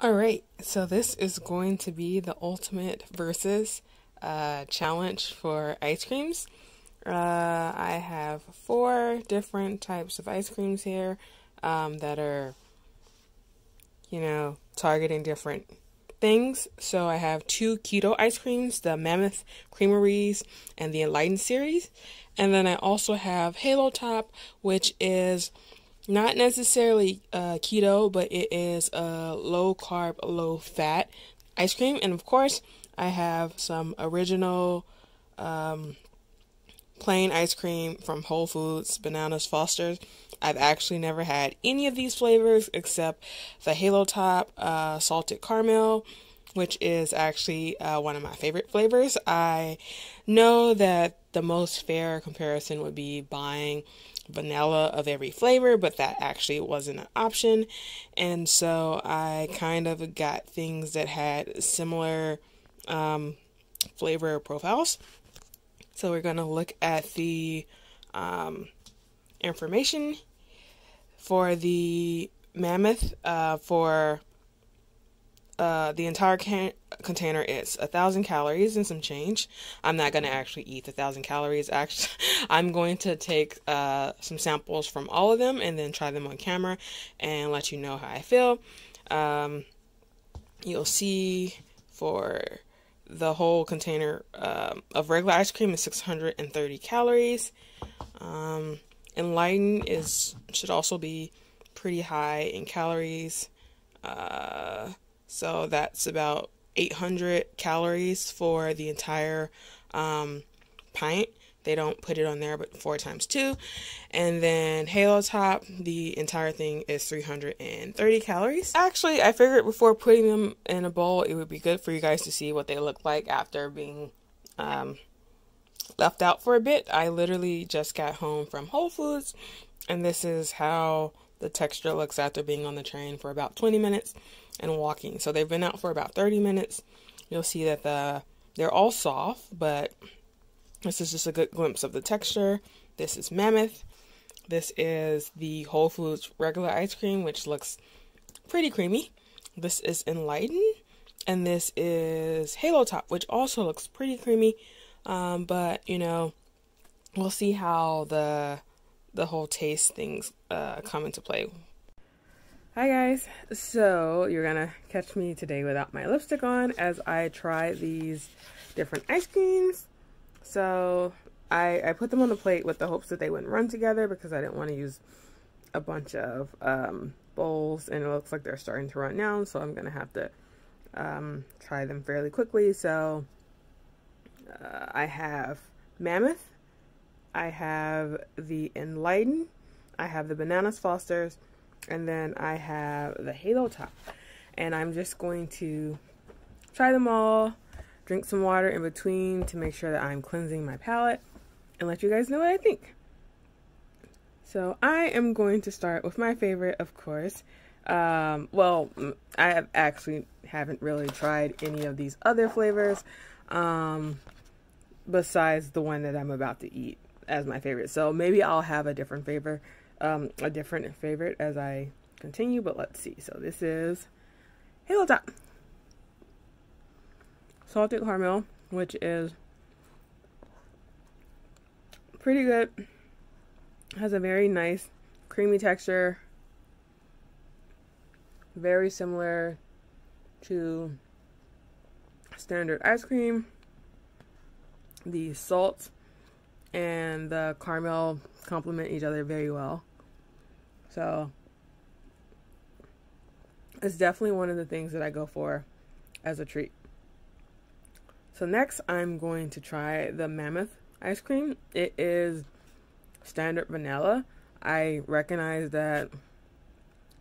Alright, so this is going to be the ultimate Versus challenge for ice creams. I have 4 different types of ice creams here that are, targeting different things. So I have 2 keto ice creams, the Mammoth Creameries and the Enlightened series. And then I also have Halo Top, which is not necessarily keto, but it is a low carb, low fat ice cream. And of course, I have some original plain ice cream from Whole Foods, Bananas Foster's. I've actually never had any of these flavors except the Halo Top salted caramel, which is actually one of my favorite flavors. I know that the most fair comparison would be buying vanilla of every flavor, but that actually wasn't an option. And so I kind of got things that had similar flavor profiles. So we're going to look at the information for the Mammoth. For the entire container is 1,000 calories and some change. I'm not going to actually eat the 1,000 calories. Actually, I'm going to take some samples from all of them and then try them on camera and let you know how I feel. You'll see for the whole container of regular ice cream is 630 calories. Enlightened should also be pretty high in calories. So that's about 800 calories for the entire pint. They don't put it on there, but 4 times 2. And then Halo Top, the entire thing is 330 calories. Actually, I figured before putting them in a bowl, it would be good for you guys to see what they look like after being left out for a bit. I literally just got home from Whole Foods, and this is how the texture looks after being on the train for about 20 minutes and walking. So they've been out for about 30 minutes. You'll see that they're all soft, but this is just a good glimpse of the texture. This is Mammoth. This is the Whole Foods regular ice cream, which looks pretty creamy. This is Enlightened, and this is Halo Top, which also looks pretty creamy. But we'll see how the whole taste things come into play. Hi guys, so you're gonna catch me today without my lipstick on as I try these different ice creams. So I put them on the plate with the hopes that they wouldn't run together because I didn't want to use a bunch of bowls, and it looks like they're starting to run now, so I'm gonna have to try them fairly quickly. So I have Mammoth, I have the Enlightened, I have the Bananas Foster's, and then I have the Halo Top. And I'm just going to try them all, drink some water in between to make sure that I'm cleansing my palate, and let you guys know what I think. So I am going to start with my favorite, of course. Well, I haven't really tried any of these other flavors besides the one that I'm about to eat as my favorite. So maybe I'll have a different favorite as I continue, but let's see. So this is Halo Top salted caramel, which is pretty good. Has a very nice creamy texture, very similar to standard ice cream. The salt and the caramel complement each other very well. So it's definitely one of the things that I go for as a treat. So next I'm going to try the Mammoth ice cream. It is standard vanilla. I recognize that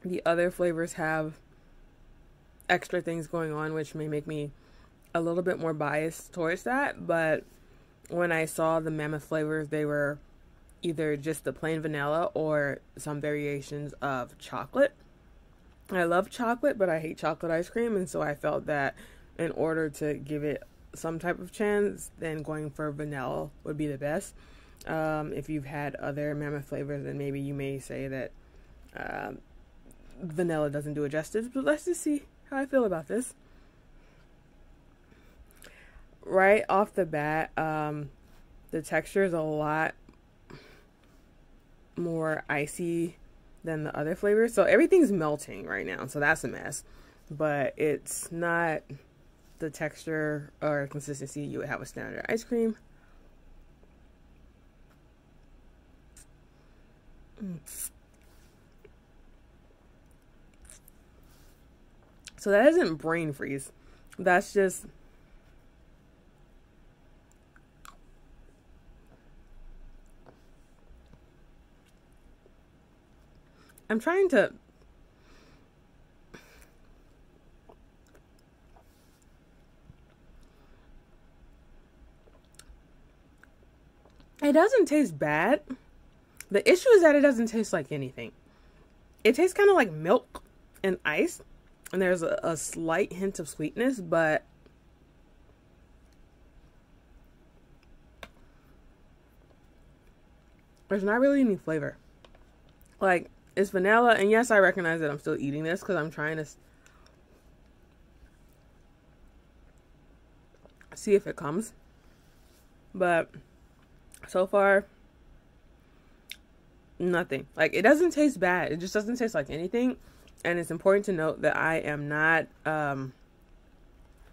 the other flavors have extra things going on, which may make me a little bit more biased towards that, but when I saw the Mammoth flavors, they were either just the plain vanilla or some variations of chocolate. I love chocolate, but I hate chocolate ice cream, and so I felt that in order to give it some type of chance, then going for vanilla would be the best. If you've had other Mammoth flavors, then maybe you may say that vanilla doesn't do it justice, but let's just see how I feel about this. Right off the bat, the texture is a lot more icy than the other flavors. So everything's melting right now, so that's a mess. But it's not the texture or consistency you would have with standard ice cream. So that isn't brain freeze. That's just I'm trying to it doesn't taste bad. The issue is that it doesn't taste like anything. It tastes kind of like milk and ice. And there's a slight hint of sweetness, but there's not really any flavor. Like, it's vanilla, and yes, I recognize that I'm still eating this because I'm trying to see if it comes. But so far, nothing. Like, it doesn't taste bad. It just doesn't taste like anything. And it's important to note that I am not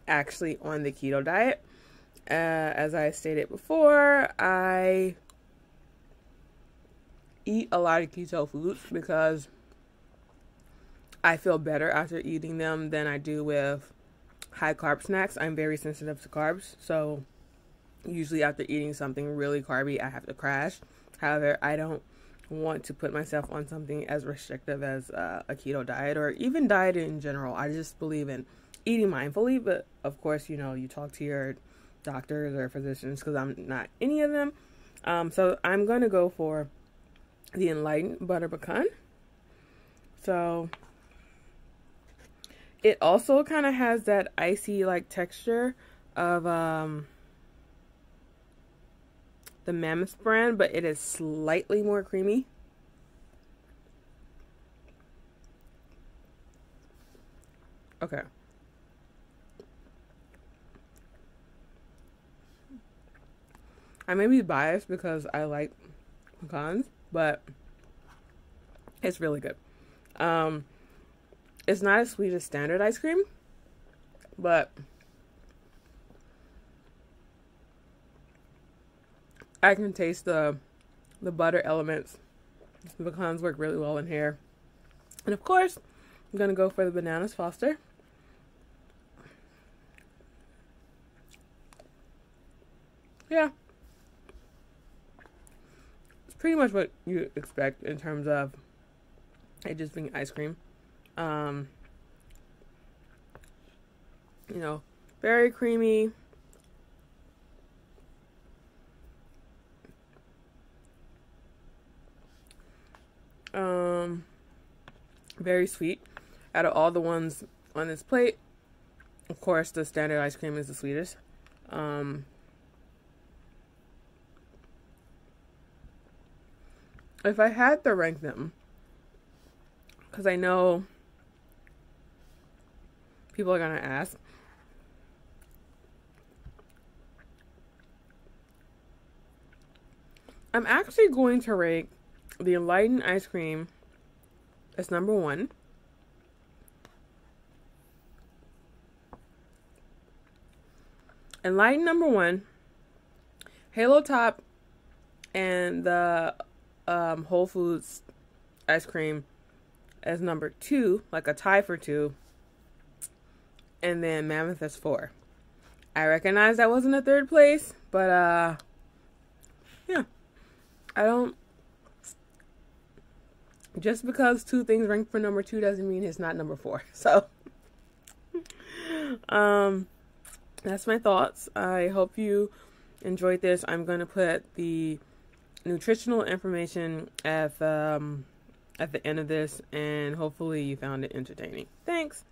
actually on the keto diet. As I stated before, I eat a lot of keto foods because I feel better after eating them than I do with high carb snacks. I'm very sensitive to carbs, so usually after eating something really carby, I have to crash. However, I don't want to put myself on something as restrictive as a keto diet or even diet in general. I just believe in eating mindfully, but of course, you know, you talk to your doctors or physicians because I'm not any of them. So I'm going to go for the Enlightened Butter Pecan. So it also kind of has that icy like texture of the Mammoth brand, but it is slightly more creamy. Okay. I may be biased because I like pecans, but it's really good. It's not as sweet as standard ice cream, but I can taste the butter elements. The pecans work really well in here. And of course, I'm going to go for the Bananas Foster. Yeah. It's pretty much what you expect in terms of it just being ice cream. You know, very creamy. Very sweet. Out of all the ones on this plate, of course, the standard ice cream is the sweetest. If I had to rank them, because I know people are going to ask, I'm actually going to rank the Enlightened ice cream as number 1. Enlightened number 1. Halo Top and the Whole Foods ice cream as number 2, like a tie for 2. And then Mammoth as 4. I recognize that wasn't a 3rd place, but yeah. I don't, just because 2 things rank for number 2 doesn't mean it's not number 4. So, that's my thoughts. I hope you enjoyed this. I'm going to put the nutritional information at the end of this, and hopefully you found it entertaining. Thanks.